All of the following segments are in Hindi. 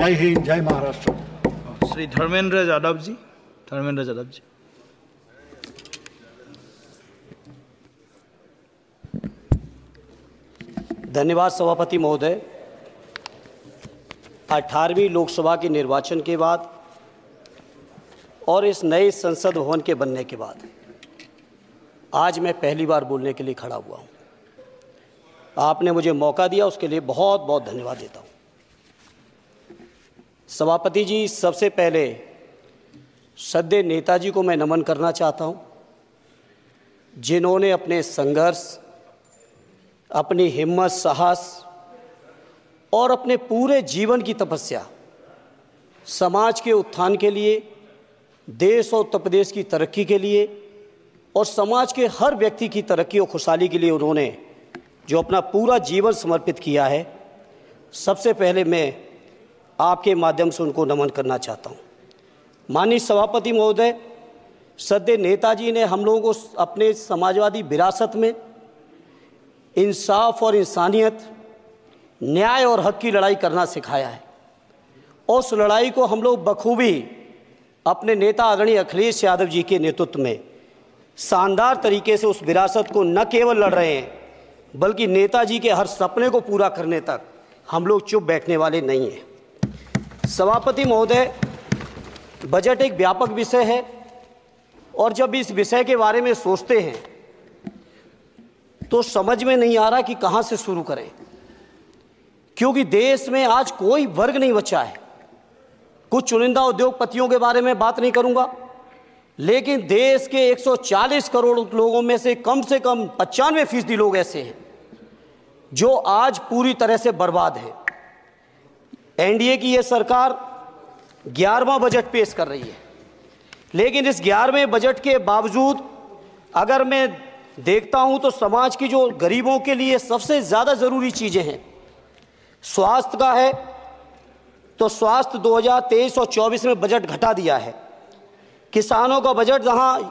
जय हिंद, जय महाराष्ट्र। श्री धर्मेंद्र यादव जी, धर्मेंद्र यादव जी। धन्यवाद सभापति महोदय। 18वीं लोकसभा के निर्वाचन के बाद और इस नए संसद भवन के बनने के बाद आज मैं पहली बार बोलने के लिए खड़ा हुआ हूं। आपने मुझे मौका दिया, उसके लिए बहुत बहुत धन्यवाद देता हूं। सभापति जी, सबसे पहले श्रद्धेय नेताजी को मैं नमन करना चाहता हूं, जिन्होंने अपने संघर्ष, अपनी हिम्मत, साहस और अपने पूरे जीवन की तपस्या समाज के उत्थान के लिए, देश और उत्तर प्रदेश की तरक्की के लिए और समाज के हर व्यक्ति की तरक्की और खुशहाली के लिए उन्होंने जो अपना पूरा जीवन समर्पित किया है, सबसे पहले मैं आपके माध्यम से उनको नमन करना चाहता हूँ। माननीय सभापति महोदय, श्रद्धेय नेताजी ने हम लोगों को अपने समाजवादी विरासत में इंसाफ और इंसानियत, न्याय और हक की लड़ाई करना सिखाया है। उस लड़ाई को हम लोग बखूबी अपने नेता आदरणीय अखिलेश यादव जी के नेतृत्व में शानदार तरीके से उस विरासत को न केवल लड़ रहे हैं, बल्कि नेताजी के हर सपने को पूरा करने तक हम लोग चुप बैठने वाले नहीं हैं। सभापति महोदय, बजट एक व्यापक विषय है और जब इस विषय के बारे में सोचते हैं तो समझ में नहीं आ रहा कि कहां से शुरू करें, क्योंकि देश में आज कोई वर्ग नहीं बचा है। कुछ चुनिंदा उद्योगपतियों के बारे में बात नहीं करूंगा, लेकिन देश के 140 करोड़ लोगों में से कम 95% लोग ऐसे हैं जो आज पूरी तरह से बर्बाद हैं। एनडीए की यह सरकार 11वां बजट पेश कर रही है, लेकिन इस 11वें बजट के बावजूद अगर मैं देखता हूं तो समाज की जो गरीबों के लिए सबसे ज़्यादा ज़रूरी चीज़ें हैं, स्वास्थ्य का है तो स्वास्थ्य 2023 और 24 में बजट घटा दिया है। किसानों का बजट जहां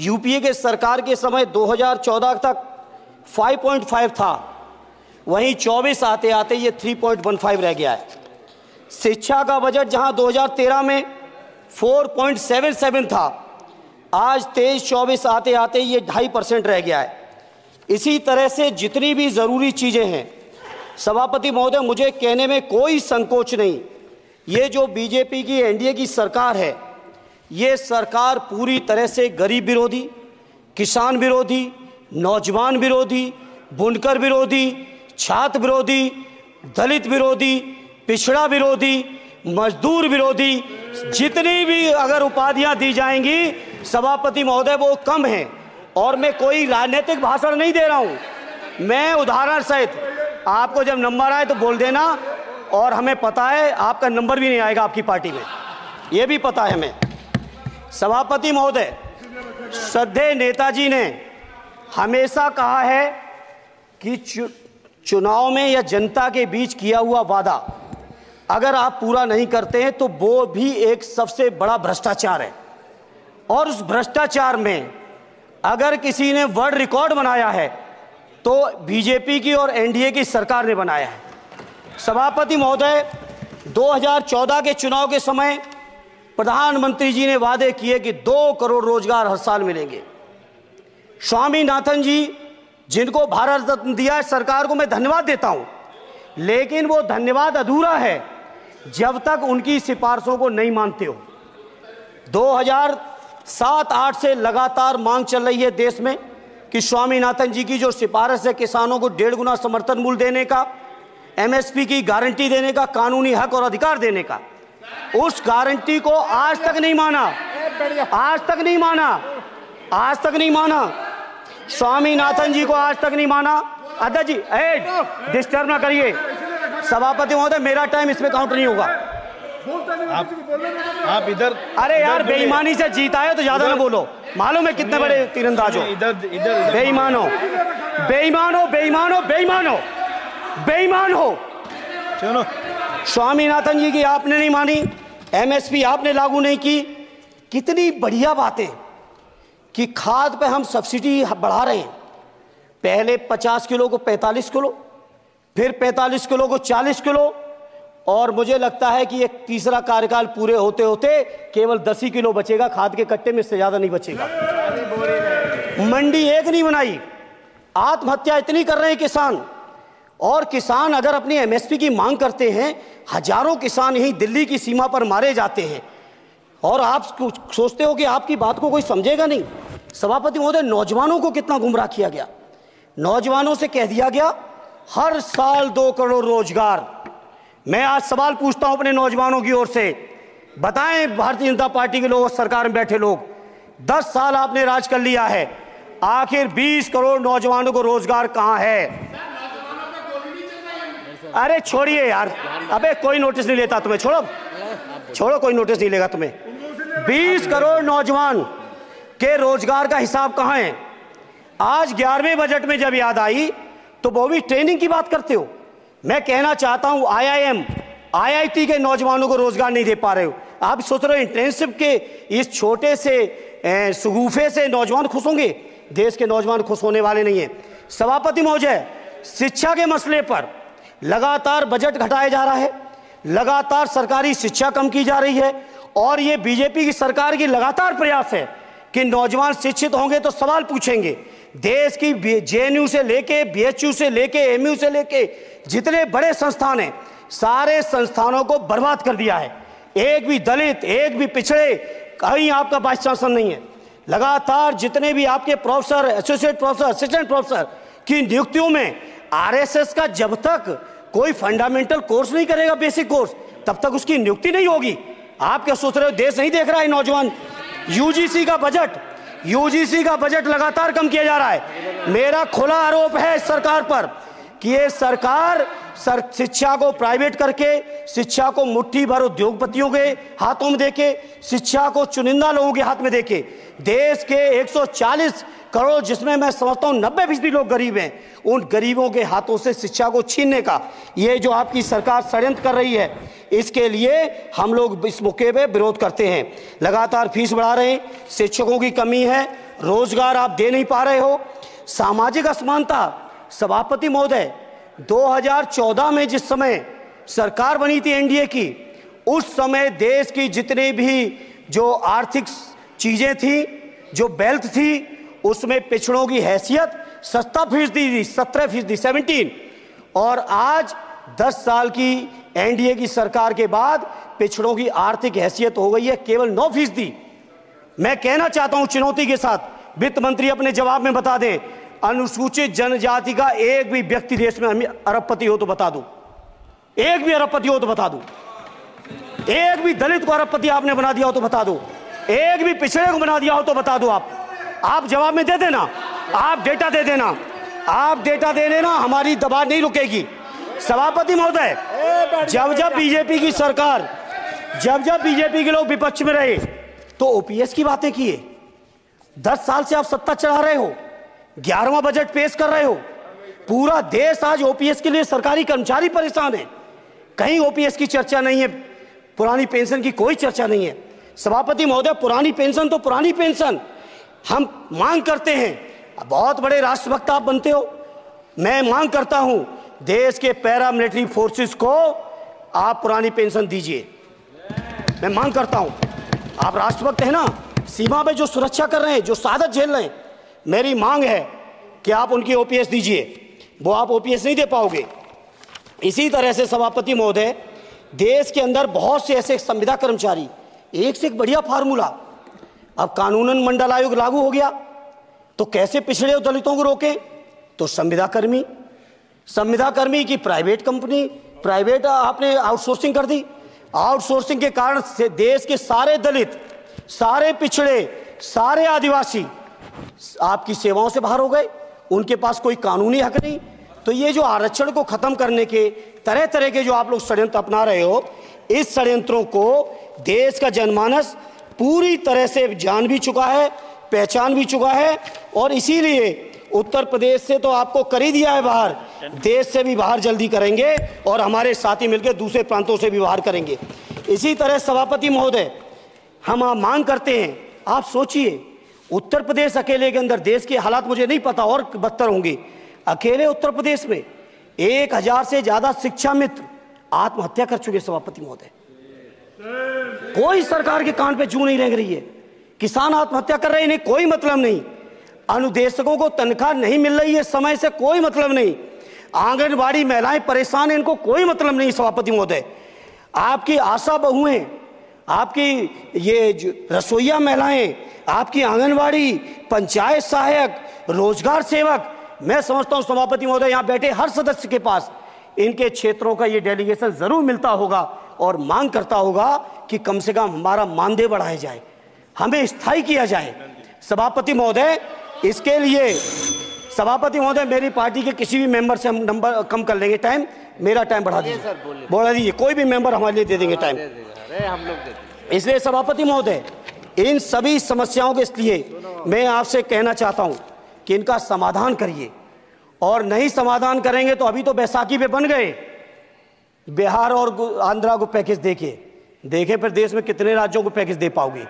यूपीए के सरकार के समय 2014 तक 5.5 था, वहीं 24 आते आते ये 3.15 रह गया है। शिक्षा का बजट जहां 2013 में 4.77 था, आज 23-24 आते आते ये 2.5% रह गया है। इसी तरह से जितनी भी ज़रूरी चीज़ें हैं, सभापति महोदय, मुझे कहने में कोई संकोच नहीं, ये जो बीजेपी की एनडीए की सरकार है, ये सरकार पूरी तरह से गरीब विरोधी, किसान विरोधी, नौजवान विरोधी, बुनकर विरोधी, छात्र विरोधी, दलित विरोधी, पिछड़ा विरोधी, मजदूर विरोधी, जितनी भी अगर उपाधियां दी जाएंगी सभापति महोदय वो कम हैं। और मैं कोई राजनीतिक भाषण नहीं दे रहा हूं, मैं उदाहरण सहित आपको जब नंबर आए तो बोल देना, और हमें पता है आपका नंबर भी नहीं आएगा आपकी पार्टी में, ये भी पता है हमें। सभापति महोदय, श्रद्धेय नेताजी ने हमेशा कहा है कि चुनाव में या जनता के बीच किया हुआ वादा अगर आप पूरा नहीं करते हैं तो वो भी एक सबसे बड़ा भ्रष्टाचार है, और उस भ्रष्टाचार में अगर किसी ने वर्ल्ड रिकॉर्ड बनाया है तो बीजेपी की और एनडीए की सरकार ने बनाया है। सभापति महोदय, 2014 के चुनाव के समय प्रधानमंत्री जी ने वादे किए कि 2 करोड़ रोजगार हर साल मिलेंगे। स्वामीनाथन जी, जिनको भारत रत्न दिया है, सरकार को मैं धन्यवाद देता हूं, लेकिन वो धन्यवाद अधूरा है जब तक उनकी सिफारिशों को नहीं मानते हो। 2007-8 से लगातार मांग चल रही है देश में कि स्वामीनाथन जी की जो सिफारिश है किसानों को 1.5 गुना समर्थन मूल्य देने का, एमएसपी की गारंटी देने का, कानूनी हक और अधिकार देने का, उस गारंटी को आज तक नहीं माना, आज तक नहीं माना, आज तक नहीं माना। स्वामीनाथन जी को आज तक नहीं माना। अध्यक्ष जी, डिस्टर्ब ना करिए। सभापति महोदय, मेरा टाइम इसमें काउंट नहीं होगा। आप इधर, अरे यार, बेईमानी से जीता है तो ज्यादा ना बोलो, मालूम है कितने बड़े तीरंदाज हो। इधर बेईमान हो, बेईमान हो, बेईमान हो, बेईमान हो, बेईमान हो। चलो, स्वामीनाथन जी की आपने नहीं मानी, एमएसपी आपने लागू नहीं की। कितनी बढ़िया बातें कि खाद पे हम सब्सिडी बढ़ा रहे हैं, पहले 50 किलो को 45 किलो, फिर 45 किलो को 40 किलो, और मुझे लगता है कि एक तीसरा कार्यकाल पूरे होते होते केवल 10 ही किलो बचेगा खाद के कट्टे में, इससे ज्यादा नहीं बचेगा। मंडी एक नहीं बनाई, आत्महत्या इतनी कर रहे हैं किसान। और किसान अगर अपनी एमएसपी की मांग करते हैं, हजारों किसान यहीं दिल्ली की सीमा पर मारे जाते हैं, और आप सोचते हो कि आपकी बात को कोई समझेगा नहीं। सभापति महोदय, नौजवानों को कितना गुमराह किया गया। नौजवानों से कह दिया गया हर साल 2 करोड़ रोजगार। मैं आज सवाल पूछता हूं अपने नौजवानों की ओर से, बताएं भारतीय जनता पार्टी के लोग, सरकार में बैठे लोग, 10 साल आपने राज कर लिया है, आखिर 20 करोड़ नौजवानों को रोजगार कहां है? अरे छोड़िए यार, अबे कोई नोटिस नहीं लेता तुम्हें, छोड़ो कोई नोटिस नहीं लेगा तुम्हें। 20 करोड़ नौजवान के रोजगार का हिसाब कहां है? आज 11वें बजट में जब याद आई तो वो भी ट्रेनिंग की बात करते हो। मैं कहना चाहता हूं IIM, IIT के नौजवानों को रोजगार नहीं दे पा रहे हो। आप सोच रहे हो इंटर्नशिप के इस छोटे से सुगूफे से नौजवान खुश होंगे? देश के नौजवान खुश होने वाले नहीं है। सभापति महोदय, शिक्षा के मसले पर लगातार बजट घटाया जा रहा है, लगातार सरकारी शिक्षा कम की जा रही है, और ये बीजेपी की सरकार की लगातार प्रयास है कि नौजवान शिक्षित होंगे तो सवाल पूछेंगे। देश की JNU से लेके BHU से लेके MU से लेके जितने बड़े संस्थान हैं, सारे संस्थानों को बर्बाद कर दिया है। एक भी दलित, एक भी पिछड़े, कहीं आपका वाइस चांसलर नहीं है। लगातार जितने भी आपके professor, associate professor, assistant professor की नियुक्तियों में RSS का जब तक कोई फंडामेंटल कोर्स नहीं करेगा, बेसिक कोर्स, तब तक उसकी नियुक्ति नहीं होगी। आप क्या सोच रहे हो देश नहीं देख रहा है नौजवान? यूजीसी का बजट लगातार कम किया जा रहा है। मेरा खुला आरोप है इस सरकार पर कि ये सरकार शिक्षा को प्राइवेट करके, शिक्षा को मुट्ठी भर उद्योगपतियों के हाथों में देके, शिक्षा को चुनिंदा लोगों के हाथ में देके, देश के 140 करोड़, जिसमें मैं समझता हूं 90% लोग गरीब हैं, उन गरीबों के हाथों से शिक्षा को छीनने का ये जो आपकी सरकार षड्यंत्र कर रही है, इसके लिए हम लोग इस मौके पे विरोध करते हैं। लगातार फीस बढ़ा रहे हैं, शिक्षकों की कमी है, रोजगार आप दे नहीं पा रहे हो, सामाजिक असमानता। सभापति महोदय, 2014 में जिस समय सरकार बनी थी एनडीए की, उस समय देश की जितने भी जो आर्थिक चीजें थी, जो वेल्थ थी, उसमें पिछड़ों की हैसियत 17% थी, 17%, और आज 10 साल की एनडीए की सरकार के बाद पिछड़ों की आर्थिक हैसियत हो गई है केवल 9%। मैं कहना चाहता हूं चुनौती के साथ, वित्त मंत्री अपने जवाब में बता दें, अनुसूचित जनजाति का एक भी व्यक्ति देश में अरबपति हो तो बता दो, एक भी अरबपति हो तो बता दो, एक भी दलित को अरबपति आपने बना दिया हो तो बता दो, एक भी पिछड़े को बना दिया हो तो बता दो। आप जवाब में दे देना, आप डेटा दे देना, आप डेटा दे देना, हमारी दबाव नहीं रुकेगी। सभापति महोदय, जब बीजेपी की सरकार, जब बीजेपी के लोग विपक्ष में रहे तो ओपीएस की बातें किए। 10 साल से आप सत्ता चढ़ा रहे हो, 11वां बजट पेश कर रहे हो, पूरा देश आज ओपीएस के लिए, सरकारी कर्मचारी परेशान है, कहीं ओपीएस की चर्चा नहीं है, पुरानी पेंशन की कोई चर्चा नहीं है। सभापति महोदय, पुरानी पेंशन तो पुरानी पेंशन, हम मांग करते हैं, बहुत बड़े राष्ट्रभक्त आप बनते हो, मैं मांग करता हूं देश के पैरामिलिट्री फोर्सेस को आप पुरानी पेंशन दीजिए। मैं मांग करता हूं, आप राष्ट्रभक्त हैं ना, सीमा पे जो सुरक्षा कर रहे हैं, जो शहादत झेल रहे हैं, मेरी मांग है कि आप उनकी ओपीएस दीजिए। वो आप ओपीएस नहीं दे पाओगे। इसी तरह से सभापति महोदय, देश के अंदर बहुत से ऐसे संविदा कर्मचारी, एक से एक बढ़िया फार्मूला, अब कानूनन मंडल आयोग लागू हो गया तो कैसे पिछड़े और दलितों को रोकें? तो संविदा कर्मी की प्राइवेट कंपनी, प्राइवेट आपने आउटसोर्सिंग कर दी। आउटसोर्सिंग के कारण से देश के सारे दलित, सारे पिछड़े, सारे आदिवासी आपकी सेवाओं से बाहर हो गए, उनके पास कोई कानूनी हक नहीं। तो ये जो आरक्षण को खत्म करने के तरह तरह के जो आप लोग षड्यंत्र अपना रहे हो, इस षड्यंत्रों को देश का जनमानस पूरी तरह से जान भी चुका है, पहचान भी चुका है, और इसीलिए उत्तर प्रदेश से तो आपको कर ही दिया है बाहर, देश से भी बाहर जल्दी करेंगे, और हमारे साथी मिलकर दूसरे प्रांतों से भी बाहर करेंगे। इसी तरह सभापति महोदय, हम मांग करते हैं, आप सोचिए, उत्तर प्रदेश अकेले के अंदर, देश के हालात मुझे नहीं पता और बदतर होंगे, अकेले उत्तर प्रदेश में 1000 से ज्यादा शिक्षा मित्र आत्महत्या कर चुके सभापति महोदय। कोई सरकार के कान पे जू नहीं रेंग रही है। किसान आत्महत्या कर रहे हैं, इन्हें कोई मतलब नहीं। अनुदेशकों को तनख्वाह नहीं मिल रही है समय से, कोई मतलब नहीं। आंगनबाड़ी महिलाएं परेशान हैं, इनको कोई मतलब नहीं सभापति महोदय। आपकी आशा बहुएं, आपकी ये रसोईया महिलाएं, आपकी आंगनबाड़ी, पंचायत सहायक, रोजगार सेवक, मैं समझता हूं सभापति महोदय यहां बैठे हर सदस्य के पास इनके क्षेत्रों का ये डेलीगेशन जरूर मिलता होगा और मांग करता होगा कि कम से कम हमारा मानदेय बढ़ाया जाए, हमें स्थायी किया जाए। सभापति महोदय, इसके लिए सभापति महोदय मेरी पार्टी के किसी भी मेंबर से हम नंबर कम कर लेंगे, टाइम, मेरा टाइम बढ़ा दीजिए, बढ़ा दीजिए, कोई भी मेंबर हमारे लिए दे देंगे टाइम, हम लोग। इसलिए सभापति महोदय, इन सभी समस्याओं के लिए मैं आपसे कहना चाहता हूं कि इनका समाधान करिए, और नहीं समाधान करेंगे तो अभी तो बैसाखी पे बन गए, बिहार और आंध्रा को पैकेज देखे फिर देश में कितने राज्यों को पैकेज दे पाओगे।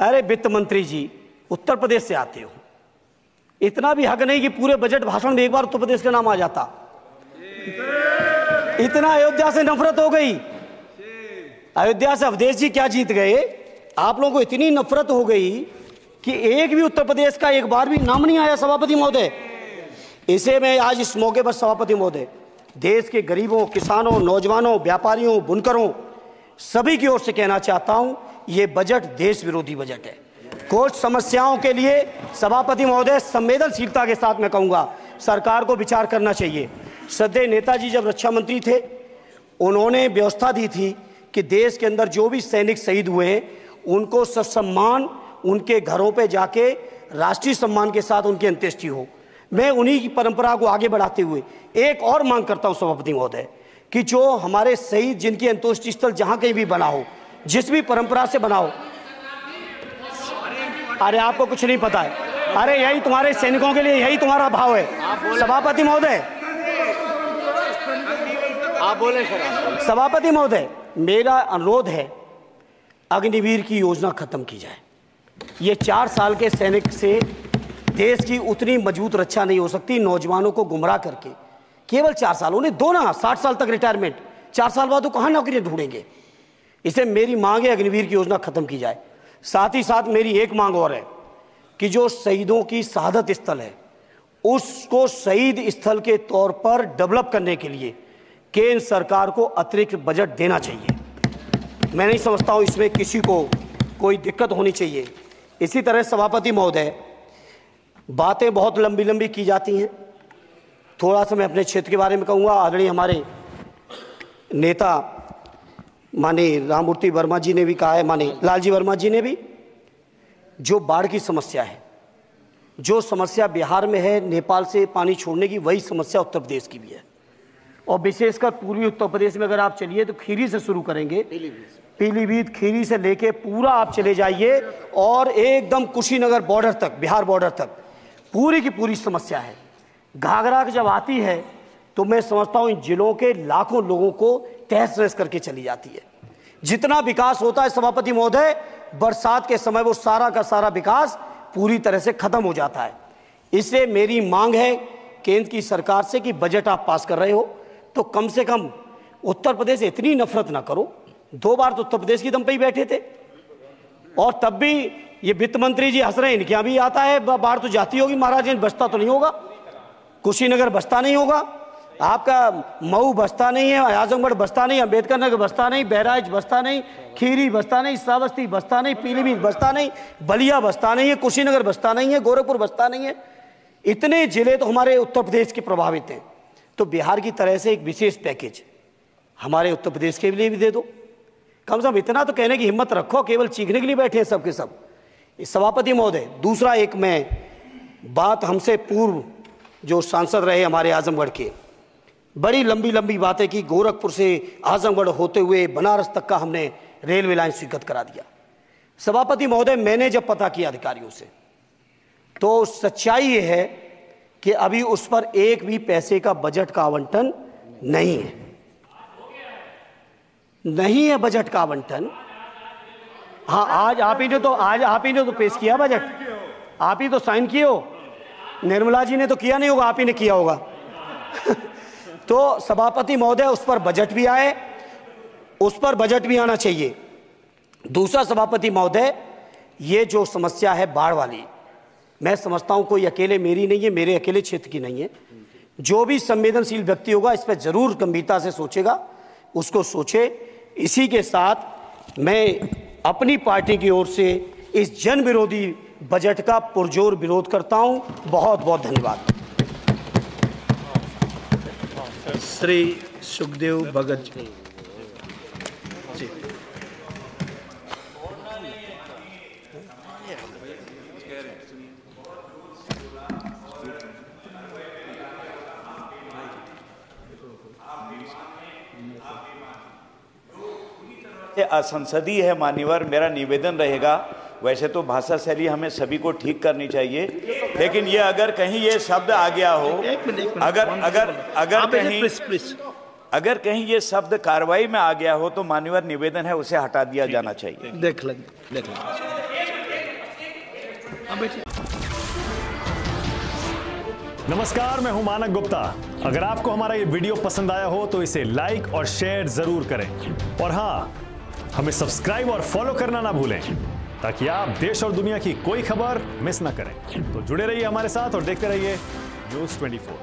अरे वित्त मंत्री जी, उत्तर प्रदेश से आते हो, इतना भी हक नहीं कि पूरे बजट भाषण में एक बार उत्तर प्रदेश का नाम आ जाता। इतना अयोध्या से नफरत हो गई, अयोध्या से अवधेश जी क्या जीत गए, आप लोगों को इतनी नफरत हो गई कि एक भी उत्तर प्रदेश का एक बार भी नाम नहीं आया सभापति महोदय। इसे मैं आज इस मौके पर सभापति महोदय देश के गरीबों, किसानों, नौजवानों, व्यापारियों, बुनकरों सभी की ओर से कहना चाहता हूं, ये बजट देश विरोधी बजट है। कुछ समस्याओं के लिए सभापति महोदय संवेदनशीलता के साथ मैं कहूंगा सरकार को विचार करना चाहिए। श्रद्धेय नेताजी जब रक्षा मंत्री थे, उन्होंने व्यवस्था दी थी कि देश के अंदर जो भी सैनिक शहीद हुए हैं उनको ससम्मान उनके घरों पे जाके राष्ट्रीय सम्मान के साथ उनकी अंत्येष्टि हो। मैं उन्हीं की परंपरा को आगे बढ़ाते हुए एक और मांग करता हूं सभापति महोदय कि जो हमारे शहीद जिनकी अंत्येष्टि स्थल जहां कहीं भी बना हो, जिस भी परंपरा से बना हो, अरे आपको कुछ नहीं पता है, अरे यही तुम्हारे सैनिकों के लिए यही तुम्हारा भाव है। सभापति महोदय, आप बोले सर। सभापति महोदय, मेरा अनुरोध है अग्निवीर की योजना खत्म की जाए। ये 4 साल के सैनिक से देश की उतनी मजबूत रक्षा नहीं हो सकती। नौजवानों को गुमराह करके केवल 4 साल, उन्हें दो ना 60 साल तक रिटायरमेंट, 4 साल बाद वो कहां नौकरियां ढूंढेंगे। इसे मेरी मांग है अग्निवीर की योजना खत्म की जाए। साथ ही साथ मेरी एक मांग और है कि जो शहीदों की शहादत स्थल है उसको शहीद स्थल के तौर पर डेवलप करने के लिए केंद्र सरकार को अतिरिक्त बजट देना चाहिए। मैं नहीं समझता हूं इसमें किसी को कोई दिक्कत होनी चाहिए। इसी तरह सभापति महोदय, बातें बहुत लंबी लंबी की जाती हैं, थोड़ा सा मैं अपने क्षेत्र के बारे में कहूँगा। आदरणीय हमारे नेता माननीय राममूर्ति वर्मा जी ने भी कहा है, माननीय लालजी वर्मा जी ने भी, जो बाढ़ की समस्या है, जो समस्या बिहार में है नेपाल से पानी छोड़ने की, वही समस्या उत्तर प्रदेश की भी है। और विशेषकर पूर्वी उत्तर प्रदेश में अगर आप चलिए तो खीरी से शुरू करेंगे, पीलीभीत खीरी से लेके पूरा आप चले जाइए और एकदम कुशीनगर बॉर्डर तक, बिहार बॉर्डर तक पूरी की पूरी समस्या है। घाघरा जब आती है तो मैं समझता हूं इन जिलों के लाखों लोगों को तहस नहस करके चली जाती है। जितना विकास होता है सभापति महोदय, बरसात के समय वो सारा का सारा विकास पूरी तरह से खत्म हो जाता है। इसलिए मेरी मांग है केंद्र की सरकार से कि बजट आप पास कर रहे हो तो कम से कम उत्तर प्रदेश से इतनी नफरत ना करो। 2 बार तो उत्तर प्रदेश की दम पे ही बैठे थे और तब भी ये वित्त मंत्री जी हंस रहे हैं, इनके यहाँ भी आता है, बाढ़ तो जाती होगी, महाराजगंज बसता तो नहीं होगा, कुशीनगर बसता नहीं होगा, आपका मऊ बसता नहीं है, आजमगढ़ बसता नहीं, अंबेडकर नगर बसता नहीं, बहराइच बसता नहीं, खीरी बसता नहीं, श्रावस्ती बसता नहीं, पीलीभीत बसता नहीं, बलिया बसता नहीं है, कुशीनगर बसता नहीं है, गोरखपुर बसता नहीं है। इतने जिले तो हमारे उत्तर प्रदेश के प्रभावित हैं। तो बिहार की तरह से एक विशेष पैकेज हमारे उत्तर प्रदेश के लिए भी दे दो। कम से कम इतना तो कहने की हिम्मत रखो, केवल चीखने के लिए बैठे हैं सब के सब। सभापति महोदय, दूसरा एक मैं बात, हमसे पूर्व जो सांसद रहे हमारे आजमगढ़ के, बड़ी लंबी लंबी बातें की, गोरखपुर से आजमगढ़ होते हुए बनारस तक का हमने रेलवे लाइन स्वीकृत करा दिया। सभापति महोदय, मैंने जब पता किया अधिकारियों से तो सच्चाई ये है कि अभी उस पर एक भी पैसे का बजट का आवंटन नहीं है, नहीं है बजट का आवंटन। हाँ, आज आप ही ने तो पेश किया बजट, आप ही तो साइन किए हो, निर्मला जी ने तो किया नहीं होगा, आप ही ने किया होगा। तो सभापति महोदय उस पर बजट भी आए, उस पर बजट भी आना चाहिए। दूसरा सभापति महोदय, ये जो समस्या है बाढ़ वाली, मैं समझता हूं कोई अकेले मेरी नहीं है, मेरे अकेले क्षेत्र की नहीं है। जो भी संवेदनशील व्यक्ति होगा इस पर जरूर गंभीरता से सोचेगा, उसको सोचे। इसी के साथ मैं अपनी पार्टी की ओर से इस जन विरोधी बजट का पुरजोर विरोध करता हूं। बहुत बहुत धन्यवाद। श्री सुखदेव भगत जी। असंसदीय है मान्यवर, मेरा निवेदन रहेगा, वैसे तो भाषा शैली हमें सभी को ठीक करनी चाहिए, लेकिन ये अगर कहीं ये शब्द आ गया हो, अगर कहीं ये शब्द कार्रवाई में आ गया हो तो मान्यवर निवेदन है उसे हटा दिया जाना चाहिए। देख लें। नमस्कार, मैं हूं मानक गुप्ता। अगर आपको हमारा ये वीडियो पसंद आया हो तो इसे लाइक और शेयर जरूर करें, और हां, हमें सब्सक्राइब और फॉलो करना ना भूलें ताकि आप देश और दुनिया की कोई खबर मिस ना करें। तो जुड़े रहिए हमारे साथ और देखते रहिए News 24।